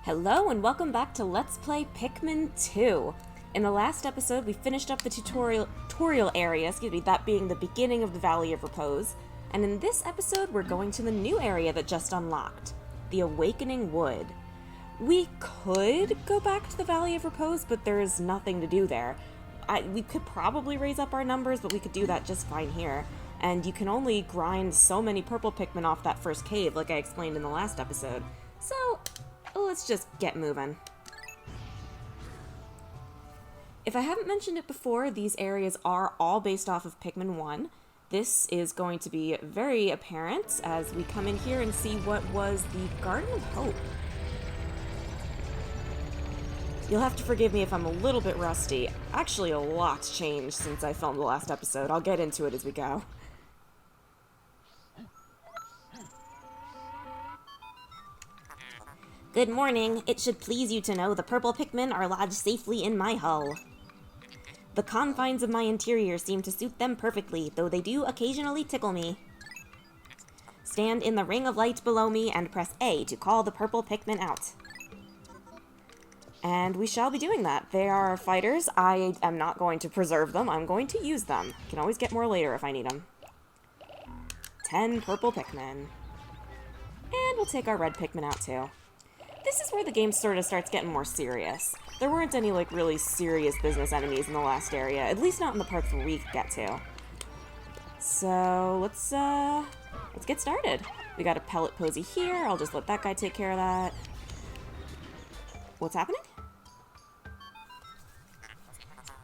Hello and welcome back to Let's Play Pikmin 2. In the last episode, we finished up the tutorial area, that being the beginning of the Valley of Repose. And in this episode, we're going to the new area that just unlocked, the Awakening Wood. We could go back to the Valley of Repose, but there's nothing to do there. We could probably raise up our numbers, but we could do that just fine here. And you can only grind so many purple Pikmin off that first cave, like I explained in the last episode. So, let's just get moving. If I haven't mentioned it before, these areas are all based off of Pikmin 1. This is going to be very apparent as we come in here and see what was the Garden of Hope. You'll have to forgive me if I'm a little bit rusty. Actually, a lot's changed since I filmed the last episode. I'll get into it as we go. Good morning. It should please you to know the purple Pikmin are lodged safely in my hull. The confines of my interior seem to suit them perfectly, though they do occasionally tickle me. Stand in the ring of light below me and press A to call the purple Pikmin out. And we shall be doing that. They are fighters. I am not going to preserve them. I'm going to use them. Can always get more later if I need them. 10 purple Pikmin. And we'll take our red Pikmin out too. This is where the game sort of starts getting more serious. There weren't any, really serious business enemies in the last area, at least not in the parts where we get to. So, let's get started. We got a pellet posy here. I'll just let that guy take care of that. What's happening?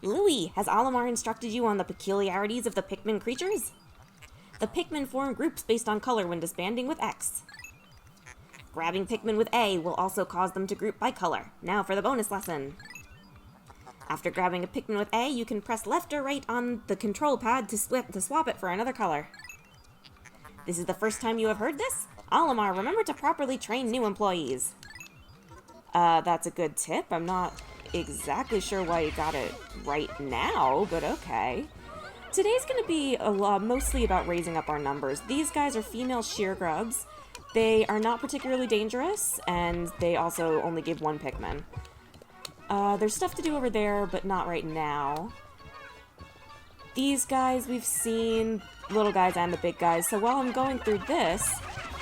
Louie, has Olimar instructed you on the peculiarities of the Pikmin creatures? The Pikmin form groups based on color when disbanding with X. Grabbing Pikmin with A will also cause them to group by color. Now for the bonus lesson. After grabbing a Pikmin with A, you can press left or right on the control pad to swap it for another color. This is the first time you have heard this? Olimar, remember to properly train new employees. That's a good tip. I'm not exactly sure why you got it right now, but okay. Today's going to be mostly about raising up our numbers. These guys are female shear grubs. They are not particularly dangerous, and they also only give one Pikmin. There's stuff to do over there, but not right now. These guys we've seen, little guys and the big guys, so while I'm going through this,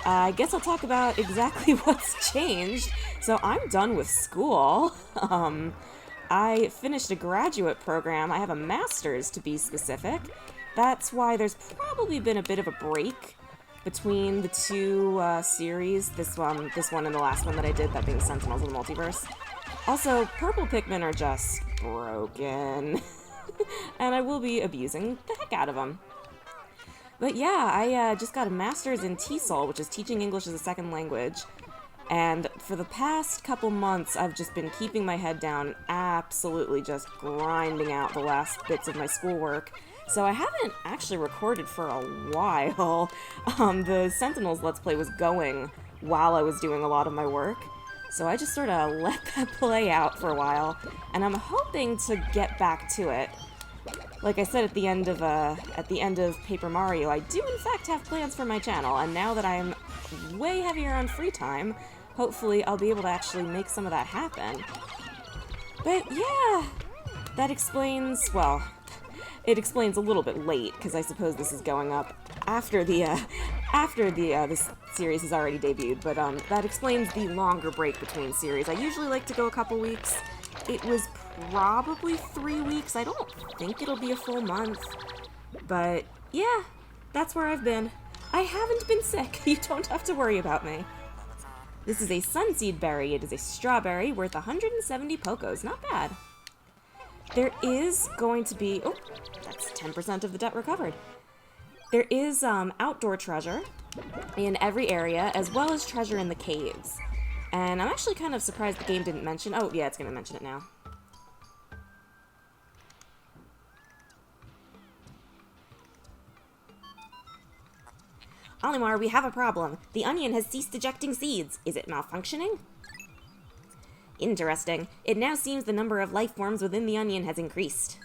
I guess I'll talk about exactly what's changed. So I'm done with school. I finished a graduate program. I have a master's, to be specific. That's why there's probably been a bit of a break between the two series, this one and the last one that I did, that being Sentinels of the Multiverse. Also, purple Pikmin are just broken, and I will be abusing the heck out of them. But yeah, I just got a master's in TESOL, which is Teaching English as a Second Language, and for the past couple months, I've just been keeping my head down, absolutely just grinding out the last bits of my schoolwork. So I haven't actually recorded for a while. The Sentinels Let's Play was going while I was doing a lot of my work, so I just sort of let that play out for a while, and I'm hoping to get back to it. Like I said at the end of Paper Mario, I do in fact have plans for my channel, and now that I'm way heavier on free time, hopefully I'll be able to actually make some of that happen. But yeah, that explains, well, it explains a little bit late, because I suppose this is going up after this series has already debuted, but that explains the longer break between series. I usually like to go a couple weeks. It was probably 3 weeks. I don't think it'll be a full month, but yeah, that's where I've been. I haven't been sick. You don't have to worry about me. This is a sunseed berry. It is a strawberry worth 170 Pokos. Not bad. There is going to be... oh, that's 10% of the debt recovered. There is outdoor treasure in every area, as well as treasure in the caves. And I'm actually kind of surprised the game didn't mention... oh, yeah, it's going to mention it now. Olimar, we have a problem. The onion has ceased ejecting seeds. Is it malfunctioning? Interesting. It now seems the number of life forms within the onion has increased.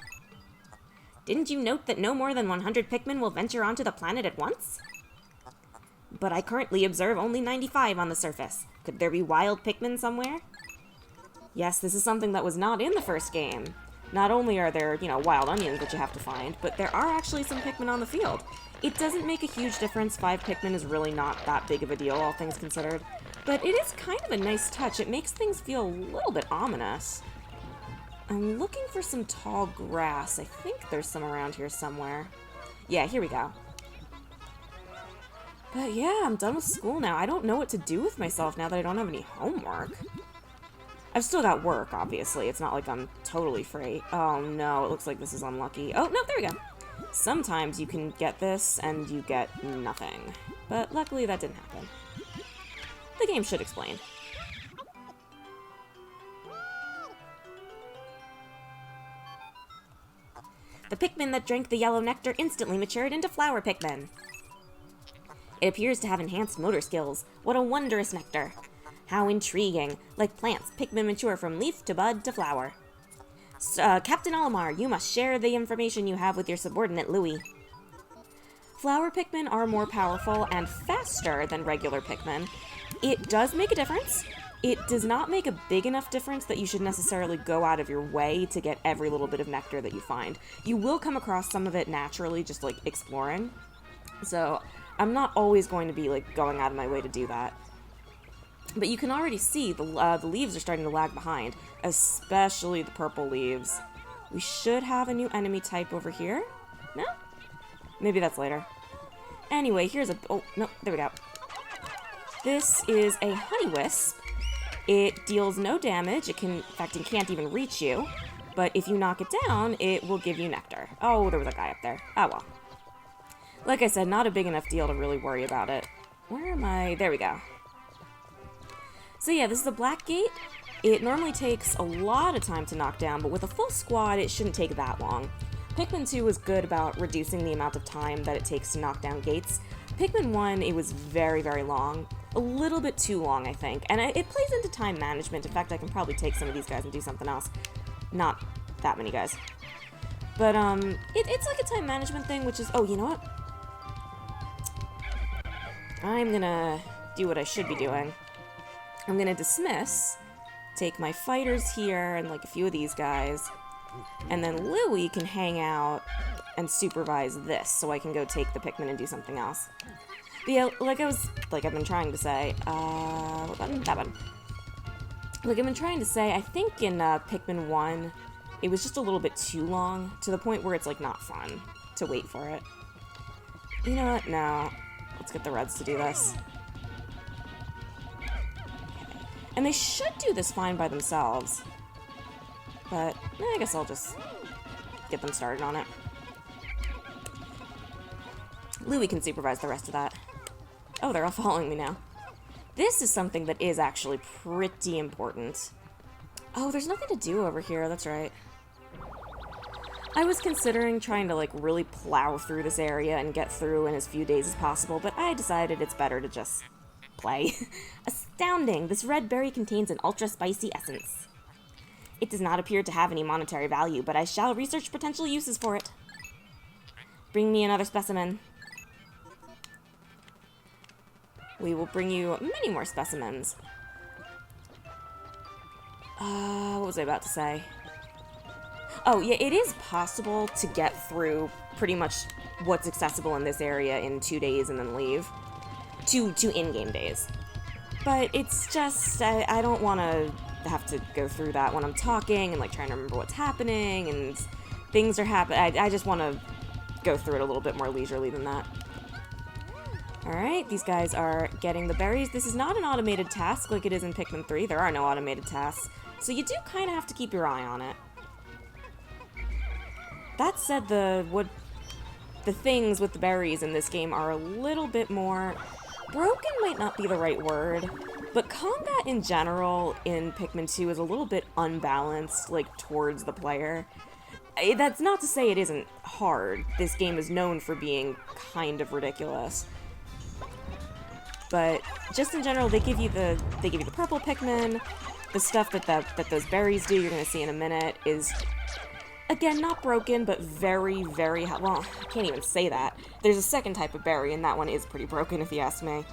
Didn't you note that no more than 100 Pikmin will venture onto the planet at once? But I currently observe only 95 on the surface. Could there be wild Pikmin somewhere? Yes, this is something that was not in the first game. Not only are there, wild onions that you have to find, but there are actually some Pikmin on the field. It doesn't make a huge difference. 5 Pikmin is really not that big of a deal, all things considered. But it is kind of a nice touch. It makes things feel a little bit ominous. I'm looking for some tall grass. I think there's some around here somewhere. Yeah, here we go. But yeah, I'm done with school now. I don't know what to do with myself now that I don't have any homework. I've still got work, obviously. It's not like I'm totally free. Oh no, it looks like this is unlucky. Oh, no, there we go. Sometimes you can get this and you get nothing. But luckily that didn't happen. The game should explain. The Pikmin that drank the yellow nectar instantly matured into flower Pikmin. It appears to have enhanced motor skills. What a wondrous nectar. How intriguing. Like plants, Pikmin mature from leaf to bud to flower. Captain Olimar, you must share the information you have with your subordinate, Louis. Flower Pikmin are more powerful and faster than regular Pikmin. It does make a difference. It does not make a big enough difference that you should necessarily go out of your way to get every little bit of nectar that you find. You will come across some of it naturally, just like exploring. So I'm not always going to be like going out of my way to do that. But you can already see the leaves are starting to lag behind, especially the purple leaves. We should have a new enemy type over here. No? Maybe that's later. Anyway, here's a... Oh, no, there we go. This is a honey wisp. It deals no damage. In fact, it can't even reach you. But if you knock it down, it will give you nectar. Oh, there was a guy up there. Oh, well. Like I said, not a big enough deal to really worry about it. Where am I? There we go. So yeah, this is the black gate. It normally takes a lot of time to knock down, but with a full squad, it shouldn't take that long. Pikmin 2 was good about reducing the amount of time that it takes to knock down gates. Pikmin 1, it was very, very long. A little bit too long, I think. And it plays into time management. In fact, I can probably take some of these guys and do something else. Not that many guys. But, it's like a time management thing, which is... Oh, you know what? I'm gonna do what I should be doing. I'm gonna dismiss, take my fighters here and like a few of these guys, and then Louie can hang out and supervise this so I can go take the Pikmin and do something else. But yeah, like I've been trying to say, what button? That button. Like I've been trying to say, I think in Pikmin 1, it was just a little bit too long, to the point where it's like not fun to wait for it. You know what? No. Let's get the Reds to do this. And they should do this fine by themselves. But, I guess I'll just get them started on it. Louie can supervise the rest of that. Oh, they're all following me now. This is something that is actually pretty important. Oh, there's nothing to do over here, that's right. I was considering trying to, like, really plow through this area and get through in as few days as possible, but I decided it's better to just play. Astounding! This red berry contains an ultra-spicy essence. It does not appear to have any monetary value, but I shall research potential uses for it. Bring me another specimen. We will bring you many more specimens. What was I about to say? Oh, yeah, it is possible to get through pretty much what's accessible in this area in 2 days and then leave. Two in-game days. But it's just, I don't want to have to go through that when I'm talking and, like, trying to remember what's happening and things are happening. I just want to go through it a little bit more leisurely than that. Alright, these guys are getting the berries. This is not an automated task like it is in Pikmin 3. There are no automated tasks. So you do kind of have to keep your eye on it. That said, the things with the berries in this game are a little bit more... Broken might not be the right word, but combat in general in Pikmin 2 is a little bit unbalanced, like, towards the player. That's not to say it isn't hard. This game is known for being kind of ridiculous. But just in general, they give you the purple Pikmin. The stuff that those berries do, you're going to see in a minute, is... Again, not broken, but very, very... Well, I can't even say that. There's a second type of berry, and that one is pretty broken, if you ask me.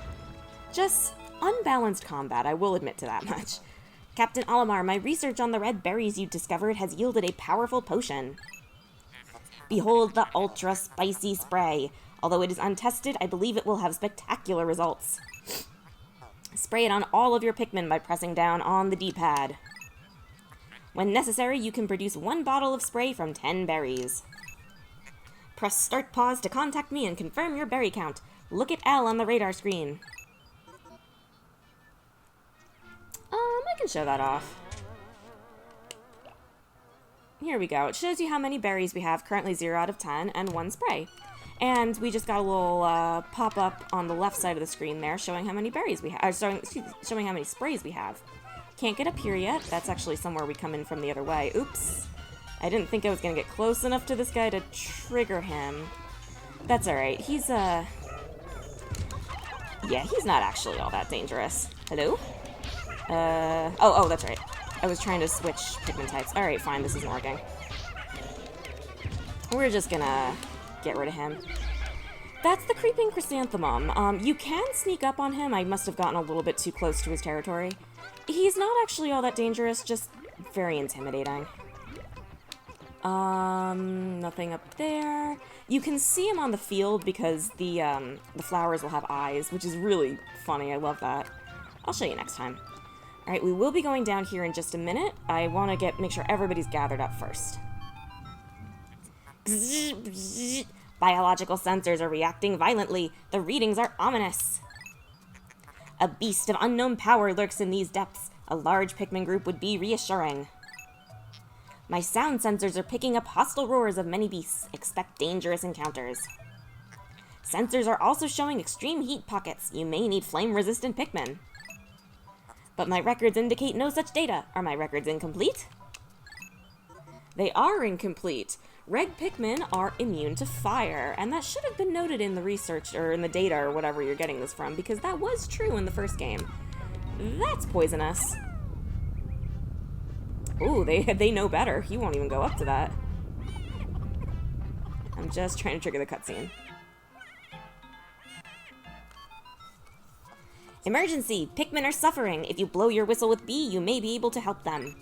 Just unbalanced combat, I will admit to that much. Captain Olimar, my research on the red berries you discovered has yielded a powerful potion. Behold the ultra spicy spray. Although it is untested, I believe it will have spectacular results. Spray it on all of your Pikmin by pressing down on the D-pad. When necessary, you can produce 1 bottle of spray from 10 berries. Press start pause to contact me and confirm your berry count. Look at L on the radar screen. I can show that off. Here we go. It shows you how many berries we have, currently 0 out of 10, and 1 spray. And we just got a little pop-up on the left side of the screen there showing how many berries we have, showing how many sprays we have. Can't get up here yet. That's actually somewhere we come in from the other way. Oops. I didn't think I was going to get close enough to this guy to trigger him. That's alright. He's, yeah, he's not actually all that dangerous. Hello? Oh, that's right. I was trying to switch Pikmin types. Alright, fine, this isn't working. We're just gonna get rid of him. That's the creeping chrysanthemum. You can sneak up on him. I must have gotten a little bit too close to his territory. He's not actually all that dangerous, just very intimidating. Nothing up there. You can see him on the field because the flowers will have eyes, which is really funny. I love that. I'll show you next time. Alright, we will be going down here in just a minute. I want to make sure everybody's gathered up first. Biological sensors are reacting violently. The readings are ominous. A beast of unknown power lurks in these depths. A large Pikmin group would be reassuring. My sound sensors are picking up hostile roars of many beasts. Expect dangerous encounters. Sensors are also showing extreme heat pockets. You may need flame-resistant Pikmin. But my records indicate no such data. Are my records incomplete? They are incomplete. Red Pikmin are immune to fire, and that should have been noted in the research, or in the data, or whatever you're getting this from, because that was true in the first game. That's poisonous. Ooh, they know better. He won't even go up to that. I'm just trying to trigger the cutscene. Emergency! Pikmin are suffering. If you blow your whistle with B, you may be able to help them.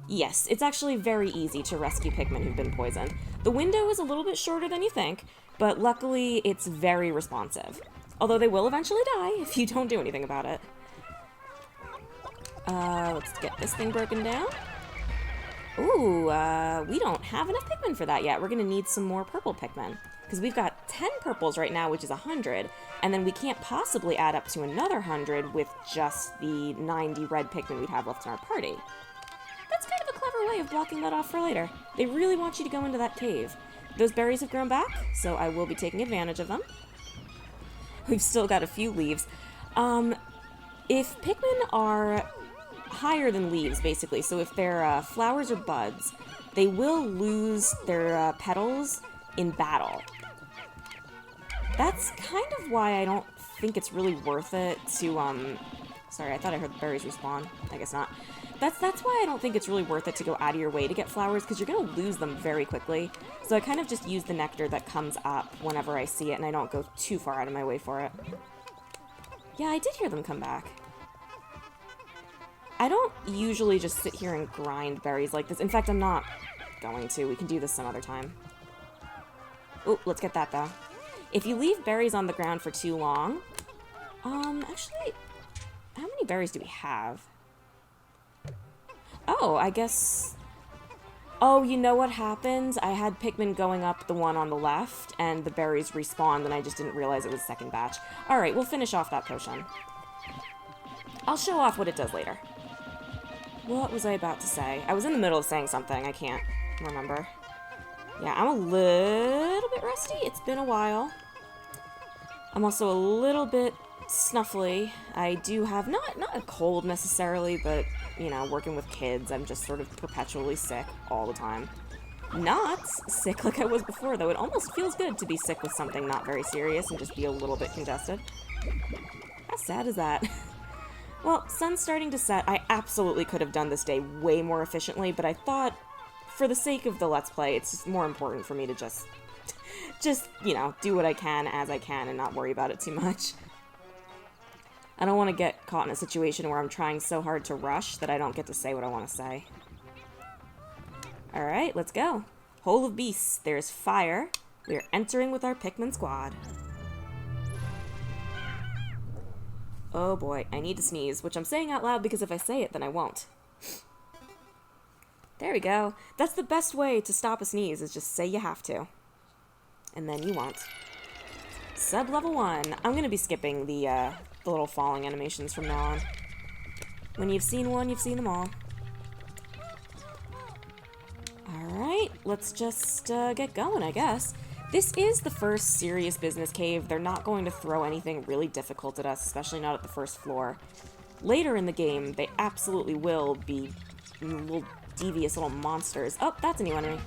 Yes, it's actually very easy to rescue Pikmin who've been poisoned. The window is a little bit shorter than you think, but luckily it's very responsive. Although they will eventually die if you don't do anything about it. Let's get this thing broken down. Ooh, we don't have enough Pikmin for that yet. We're gonna need some more purple Pikmin. Because we've got 10 purples right now, which is 100, and then we can't possibly add up to another 100 with just the 90 red Pikmin we'd have left in our party. That's kind of a clever way of blocking that off for later. They really want you to go into that cave. Those berries have grown back, so I will be taking advantage of them. We've still got a few leaves. If Pikmin are higher than leaves, basically, so if they're flowers or buds, they will lose their petals in battle. That's kind of why I don't think it's really worth it to, sorry, I thought I heard the berries respawn. I guess not. That's why I don't think it's really worth it to go out of your way to get flowers, because you're going to lose them very quickly. So I kind of just use the nectar that comes up whenever I see it, and I don't go too far out of my way for it. Yeah, I did hear them come back. I don't usually just sit here and grind berries like this. In fact, I'm not going to. We can do this some other time. Oh, let's get that, though. If you leave berries on the ground for too long... actually, how many berries do we have? Oh, I guess... Oh, you know what happened? I had Pikmin going up the one on the left, and the berries respawned, and I just didn't realize it was second batch. Alright, we'll finish off that potion. I'll show off what it does later. What was I about to say? I was in the middle of saying something. I can't remember. Yeah, I'm a little bit rusty. It's been a while. I'm also a little bit snuffly. I do have, not a cold necessarily, but, you know, working with kids, I'm just sort of perpetually sick all the time. Not sick like I was before, though. It almost feels good to be sick with something not very serious and just be a little bit congested. How sad is that? Well, sun's starting to set. I absolutely could have done this day way more efficiently, but I thought, for the sake of the Let's Play, it's just more important for me to just, you know, do what I can as I can and not worry about it too much. I don't want to get caught in a situation where I'm trying so hard to rush that I don't get to say what I want to say. Alright, let's go. Hole of Beasts. There's fire. We are entering with our Pikmin squad. Oh boy, I need to sneeze, which I'm saying out loud because if I say it, then I won't. There we go. That's the best way to stop a sneeze, is just say you have to. And then you won't. Sub-level 1. I'm going to be skipping the little falling animations from now on. When you've seen one, you've seen them all. Alright, let's just get going, I guess. This is the first serious business cave. They're not going to throw anything really difficult at us, especially not at the first floor. Later in the game, they absolutely will be little devious little monsters. Oh, that's a new enemy.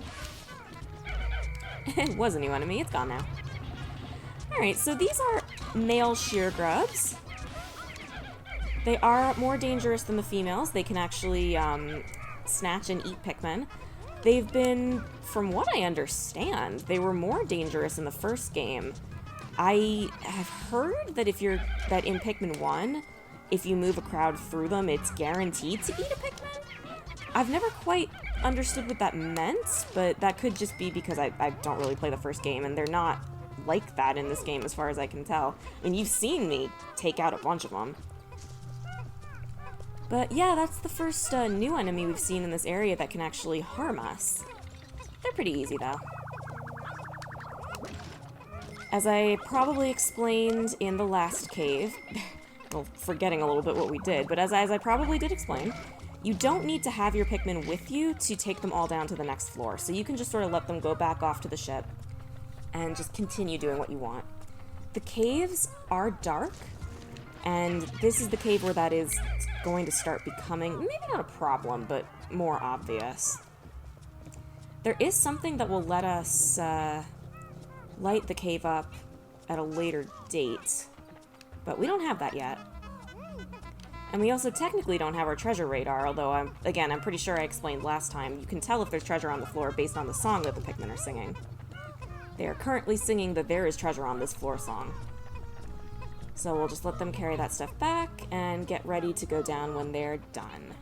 It was a new enemy. It's gone now. Alright, so these are male shear grubs. They are more dangerous than the females. They can actually snatch and eat Pikmin. They've been, from what I understand, they were more dangerous in the first game. I have heard that that in Pikmin 1, if you move a crowd through them, it's guaranteed to eat a Pikmin. I've never quite understood what that meant, but that could just be because I don't really play the first game, and they're not like that in this game as far as I can tell. And you've seen me take out a bunch of them. But yeah, that's the first new enemy we've seen in this area that can actually harm us. They're pretty easy, though. As I probably explained in the last cave, well, forgetting a little bit what we did, but as I probably did explain, you don't need to have your Pikmin with you to take them all down to the next floor, so you can just sort of let them go back off to the ship and just continue doing what you want. The caves are dark, and this is the cave where that is going to start becoming, maybe not a problem, but more obvious. There is something that will let us light the cave up at a later date, but we don't have that yet. And we also technically don't have our treasure radar, although I'm pretty sure I explained last time, you can tell if there's treasure on the floor based on the song that the Pikmin are singing. They are currently singing the "There is treasure on this floor" song. So we'll just let them carry that stuff back and get ready to go down when they're done.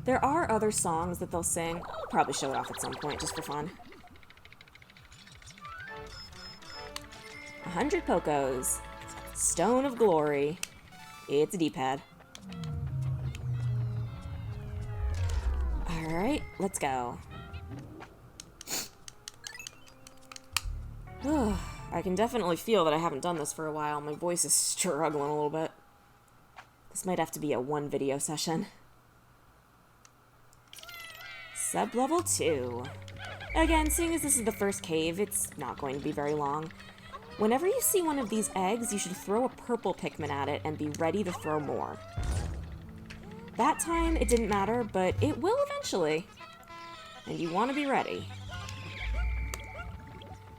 There are other songs that they'll sing. I'll probably show it off at some point just for fun. 100 Pokos. Stone of Glory. It's a D-pad. Alright, let's go. I can definitely feel that I haven't done this for a while. My voice is struggling a little bit. This might have to be a one video session. Sub-level 2. Again, seeing as this is the first cave, it's not going to be very long. Whenever you see one of these eggs, you should throw a purple Pikmin at it and be ready to throw more. That time, it didn't matter, but it will eventually. And you want to be ready.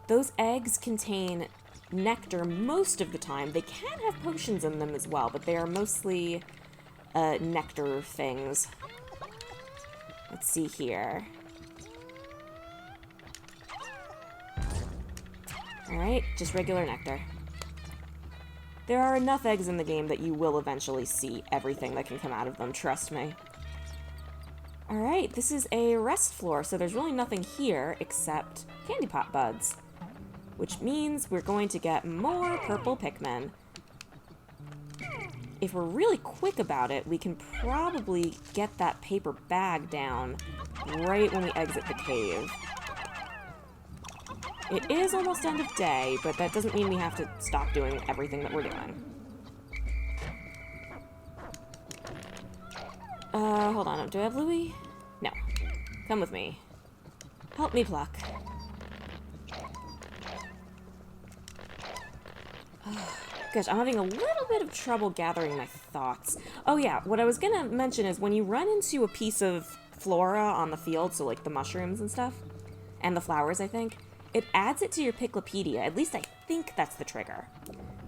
Those eggs contain nectar most of the time. They can have potions in them as well, but they are mostly nectar things. Let's see here. Alright, just regular nectar. There are enough eggs in the game that you will eventually see everything that can come out of them, trust me. Alright, this is a rest floor, so there's really nothing here except candy pop buds. Which means we're going to get more purple Pikmin. If we're really quick about it, we can probably get that paper bag down right when we exit the cave. It is almost end of day, but that doesn't mean we have to stop doing everything that we're doing. Hold on, do I have Louie? No. Come with me. Help me pluck. Gosh, I'm having a little bit of trouble gathering my thoughts. Oh yeah, what I was gonna mention is when you run into a piece of flora on the field, so like the mushrooms and stuff, and the flowers, I think, it adds it to your Piklopedia. At least I think that's the trigger.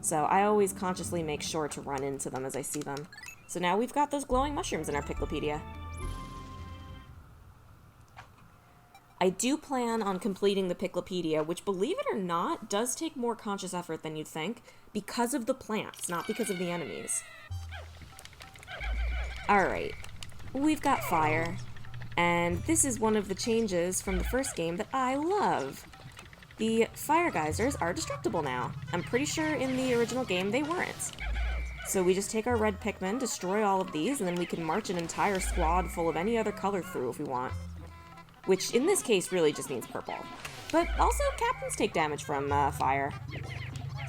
So I always consciously make sure to run into them as I see them. So now we've got those glowing mushrooms in our Piklopedia. I do plan on completing the Piclopedia, which, believe it or not, does take more conscious effort than you'd think, because of the plants, not because of the enemies. Alright, we've got fire, and this is one of the changes from the first game that I love. The fire geysers are destructible now. I'm pretty sure in the original game they weren't. So we just take our red Pikmin, destroy all of these, and then we can march an entire squad full of any other color through if we want. Which, in this case, really just means purple. But also, captains take damage from fire.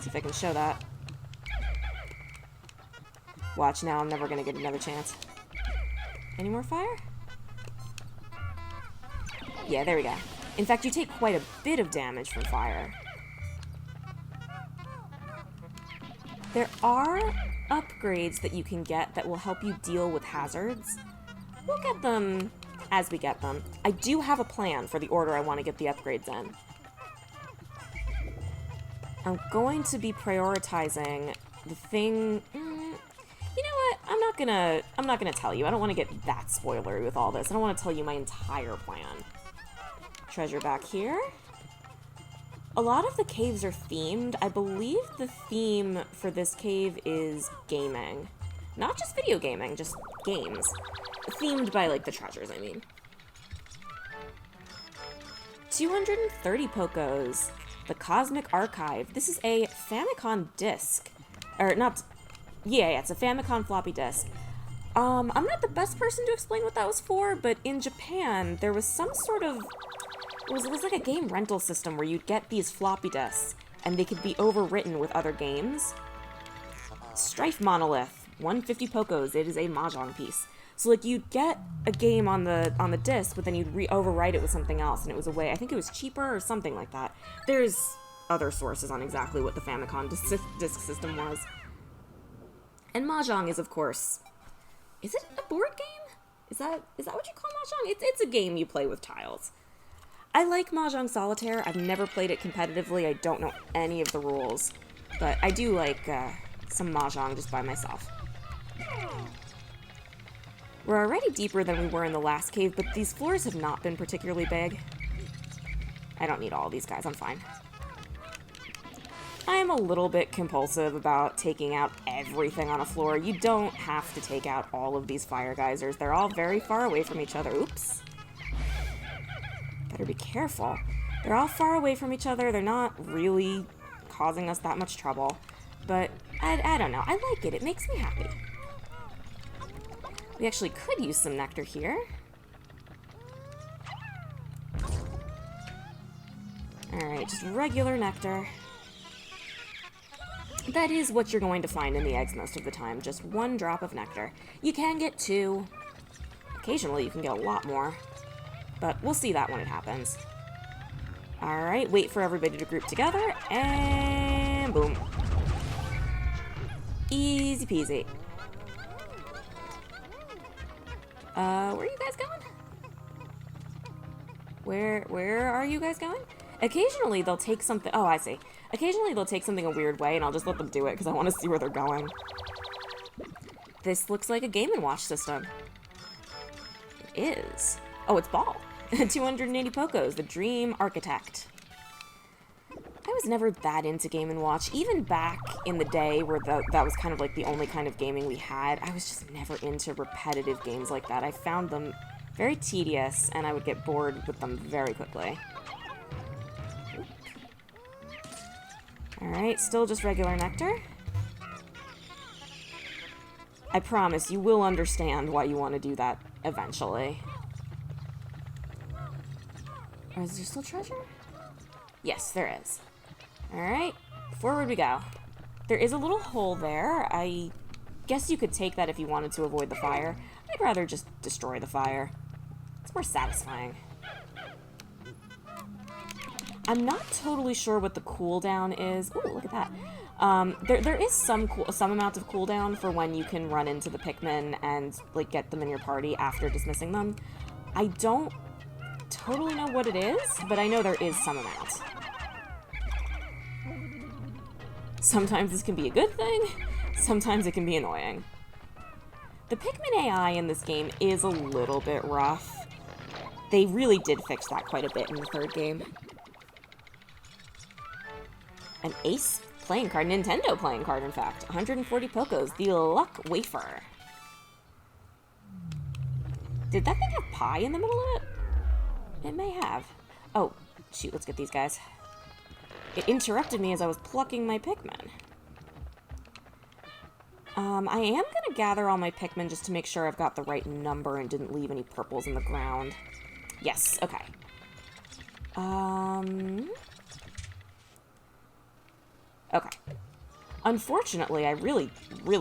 See if I can show that. Watch, now I'm never gonna get another chance. Any more fire? Yeah, there we go. In fact, you take quite a bit of damage from fire. There are upgrades that you can get that will help you deal with hazards. We'll get them as we get them. I do have a plan for the order I want to get the upgrades in. I'm going to be prioritizing the thing... you know what? I'm not gonna tell you. I don't want to get that spoilery with all this. I don't want to tell you my entire plan. Treasure back here. A lot of the caves are themed. I believe the theme for this cave is gaming. Not just video gaming, just games. Themed by, like, the treasures, I mean. 230 Pokos. The Cosmic Archive. This is a Famicom disc. Or, not... Yeah, it's a Famicom floppy disk. I'm not the best person to explain what that was for, but in Japan, there was some sort of... It was like a game rental system where you'd get these floppy disks, and they could be overwritten with other games. Strife Monolith, 150 Pokos. It is a Mahjong piece. So, like, you'd get a game on the disc, but then you'd overwrite it with something else, and it was a way... I think it was cheaper or something like that. There's other sources on exactly what the Famicom disc system was. And Mahjong is, of course... Is it a board game? Is that what you call Mahjong? It's a game you play with tiles. I like Mahjong Solitaire. I've never played it competitively. I don't know any of the rules. But I do like some Mahjong just by myself. We're already deeper than we were in the last cave, but these floors have not been particularly big. I don't need all of these guys. I'm fine. I am a little bit compulsive about taking out everything on a floor. You don't have to take out all of these fire geysers. They're all very far away from each other. Oops. Better be careful. They're all far away from each other. They're not really causing us that much trouble. But I don't know. I like it. It makes me happy. We actually could use some nectar here. Alright, just regular nectar. That is what you're going to find in the eggs most of the time. Just one drop of nectar. You can get 2. Occasionally you can get a lot more. But we'll see that when it happens. Alright, wait for everybody to group together, and boom. Easy peasy. Where are you guys going? Where are you guys going? Occasionally they'll take something... Oh, I see. Occasionally they'll take something a weird way, and I'll just let them do it, because I want to see where they're going. This looks like a Game & Watch system. It is. Oh, it's ball. 280 Pokos, the Dream Architect. I was never that into Game & Watch. Even back in the day where that was kind of like the only kind of gaming we had, I was just never into repetitive games like that. I found them very tedious, and I would get bored with them very quickly. Alright, still just regular nectar. I promise you will understand why you want to do that eventually. Or is there still treasure? Yes, there is. Alright, forward we go. There is a little hole there. I guess you could take that if you wanted to avoid the fire. I'd rather just destroy the fire. It's more satisfying. I'm not totally sure what the cooldown is. Ooh, look at that. There is some amount of cooldown for when you can run into the Pikmin and, like, get them in your party after dismissing them. I don't totally know what it is, but I know there is some amount. Sometimes this can be a good thing, sometimes it can be annoying. The Pikmin AI in this game is a little bit rough. They really did fix that quite a bit in the third game. An Ace playing card, Nintendo playing card, in fact. 140 Pokos, the Luck Wafer. Did that thing have pie in the middle of it? It may have. Oh, shoot, let's get these guys. It interrupted me as I was plucking my Pikmin. I am gonna gather all my Pikmin just to make sure I've got the right number and didn't leave any purples in the ground. Yes, okay. Okay. Unfortunately, I really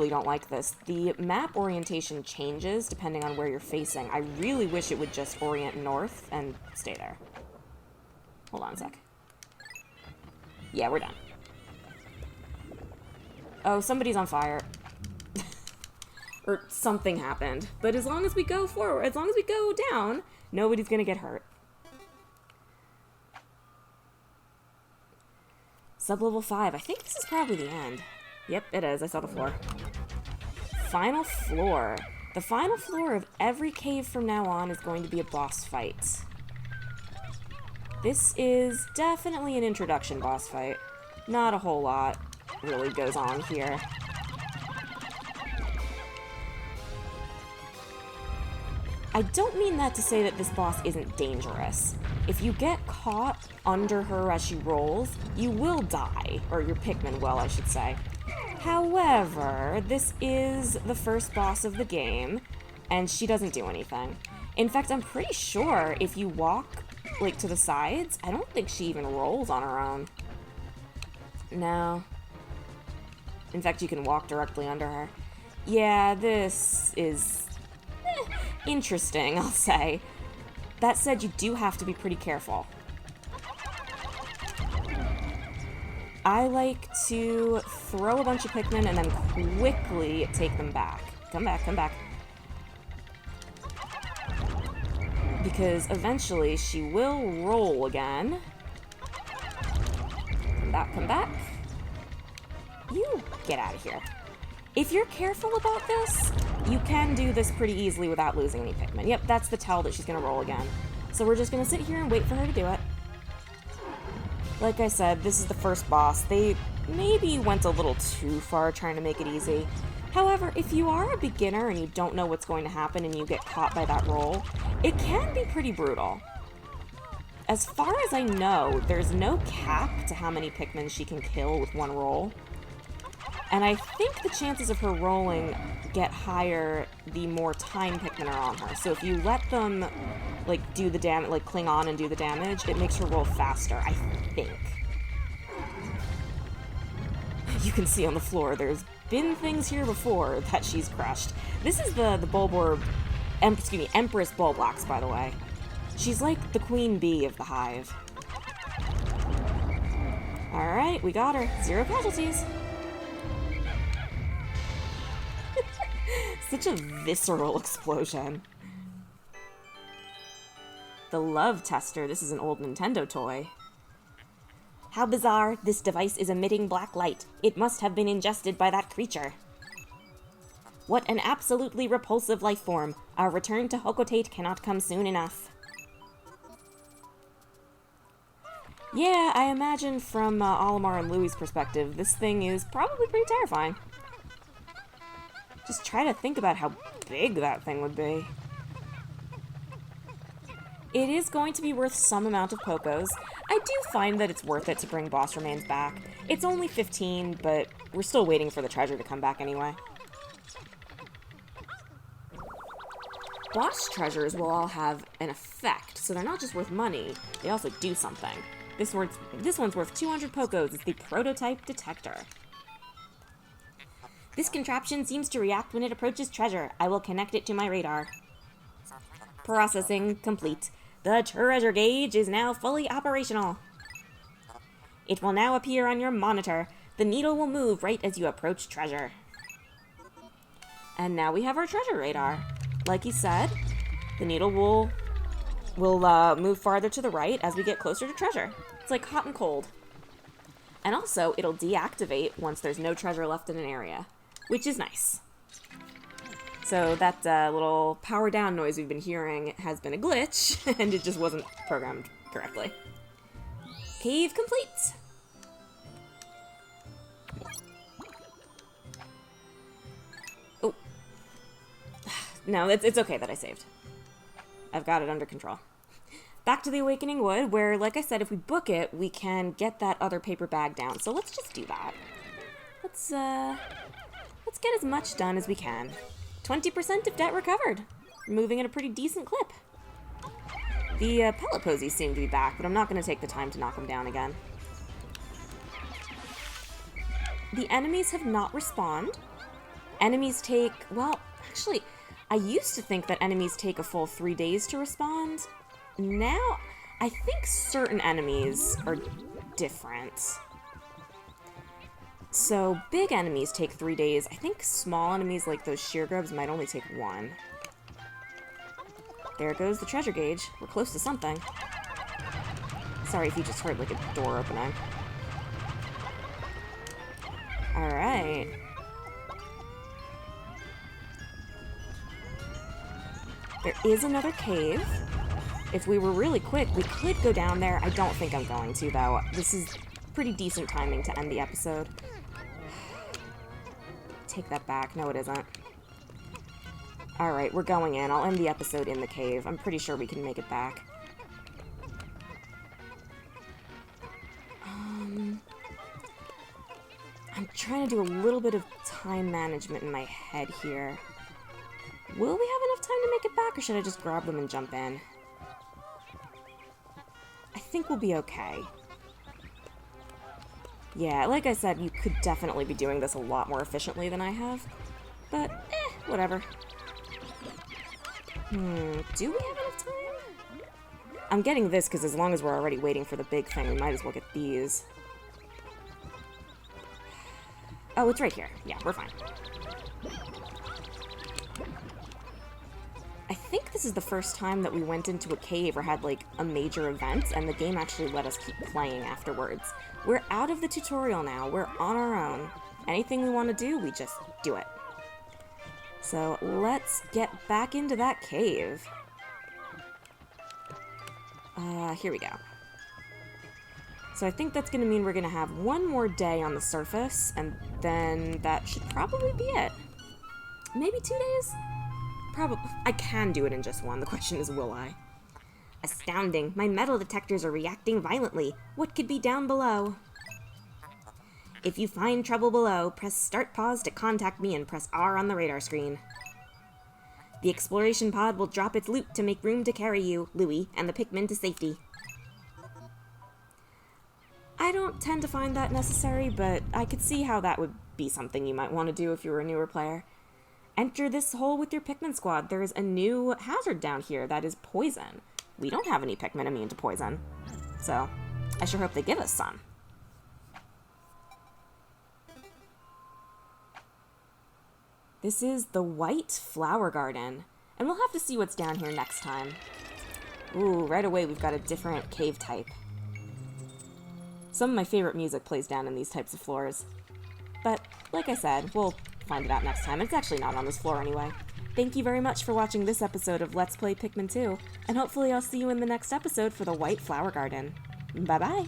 don't like this. The map orientation changes depending on where you're facing. I really wish it would just orient north and stay there. Hold on a sec. Yeah, we're done. Oh, somebody's on fire. Or something happened. But as long as we go forward, as long as we go down, nobody's gonna get hurt. Sublevel 5. I think this is probably the end. Yep, it is. I saw the floor. Final floor. The final floor of every cave from now on is going to be a boss fight. This is definitely an introduction boss fight. Not a whole lot really goes on here. I don't mean that to say that this boss isn't dangerous. If you get caught under her as she rolls, you will die. Or your Pikmin will, I should say. However, this is the first boss of the game, and she doesn't do anything. In fact, I'm pretty sure if you walk, like, to the sides, I don't think she even rolls on her own. No. In fact, you can walk directly under her. Yeah, this is interesting, I'll say. That said, you do have to be pretty careful. I like to throw a bunch of Pikmin and then quickly take them back. Come back, come back. Because eventually she will roll again. Come back, come back. You get out of here. If you're careful about this, you can do this pretty easily without losing any Pikmin. Yep, that's the tell that she's gonna roll again. So we're just gonna sit here and wait for her to do it. Like I said, this is the first boss. They maybe went a little too far trying to make it easy. However, if you are a beginner and you don't know what's going to happen and you get caught by that roll, it can be pretty brutal. As far as I know, there's no cap to how many Pikmin she can kill with one roll. And I think the chances of her rolling get higher the more time Pikmin are on her. So if you let them, like, do the damage, like, cling on and do the damage, it makes her roll faster, I think. You can see on the floor, there's been things here before that she's crushed. This is the Bulborb, Empress Bulblax, by the way. She's like the queen bee of the hive. Alright, we got her. 0 casualties. Such a visceral explosion. The Love Tester. This is an old Nintendo toy. How bizarre. This device is emitting black light. It must have been ingested by that creature. What an absolutely repulsive life form. Our return to Hocotate cannot come soon enough. Yeah, I imagine from Olimar and Louie's perspective, this thing is probably pretty terrifying. Just try to think about how big that thing would be. It is going to be worth some amount of Pokos. I do find that it's worth it to bring boss remains back. It's only 15, but we're still waiting for the treasure to come back anyway. Boss treasures will all have an effect, so they're not just worth money, they also do something. This one's worth 200 Pokos. It's the Prototype Detector. This contraption seems to react when it approaches treasure. I will connect it to my radar. Processing complete. The treasure gauge is now fully operational. It will now appear on your monitor. The needle will move right as you approach treasure. And now we have our treasure radar. Like he said, the needle will move farther to the right as we get closer to treasure. It's like hot and cold. And also, it'll deactivate once there's no treasure left in an area, which is nice. So that little power down noise we've been hearing has been a glitch, and it just wasn't programmed correctly. Cave complete! Oh. No, it's okay that I saved. I've got it under control. Back to the Awakening Wood, where, like I said, if we book it, we can get that other paper bag down. So let's just do that. Let's get as much done as we can. 20% of debt recovered. Moving at a pretty decent clip. The pellet posies seem to be back, but I'm not going to take the time to knock them down again. The enemies have not respawned. Enemies take, well, actually, I used to think that enemies take a full 3 days to respawn. Now, I think certain enemies are different. So, big enemies take 3 days. I think small enemies like those sheer grubs might only take 1. There goes the treasure gauge. We're close to something. Sorry if you just heard like a door opening. Alright. There is another cave. If we were really quick, we could go down there. I don't think I'm going to, though. This is pretty decent timing to end the episode. Take that back. No, it isn't. Alright, we're going in. I'll end the episode in the cave. I'm pretty sure we can make it back. I'm trying to do a little bit of time management in my head here. Will we have enough time to make it back, or should I just grab them and jump in? I think we'll be okay. Yeah, like I said, you could definitely be doing this a lot more efficiently than I have. But, whatever. Do we have enough time? I'm getting this because as long as we're already waiting for the big thing, we might as well get these. Oh, it's right here. Yeah, we're fine. I think this is the first time that we went into a cave or had, like, a major event, and the game actually let us keep playing afterwards. We're out of the tutorial now. We're on our own. Anything we want to do, we just do it. So, let's get back into that cave. Here we go. So I think that's going to mean we're going to have one more day on the surface, and then that should probably be it. Maybe 2 days? Probably. I can do it in just one. The question is, will I? Astounding. My metal detectors are reacting violently. What could be down below? If you find trouble below, press Start Pause to contact me and press R on the radar screen. The exploration pod will drop its loot to make room to carry you, Louie, and the Pikmin to safety. I don't tend to find that necessary, but I could see how that would be something you might want to do if you were a newer player. Enter this hole with your Pikmin squad. There is a new hazard down here that is poison. We don't have any Pikmin immune to poison, so I sure hope they give us some. This is the White Flower Garden, and we'll have to see what's down here next time. Ooh, right away we've got a different cave type. Some of my favorite music plays down in these types of floors. But, like I said, we'll find it out next time. It's actually not on this floor anyway. Thank you very much for watching this episode of Let's Play Pikmin 2, and hopefully I'll see you in the next episode for the White Flower Garden. Bye-bye!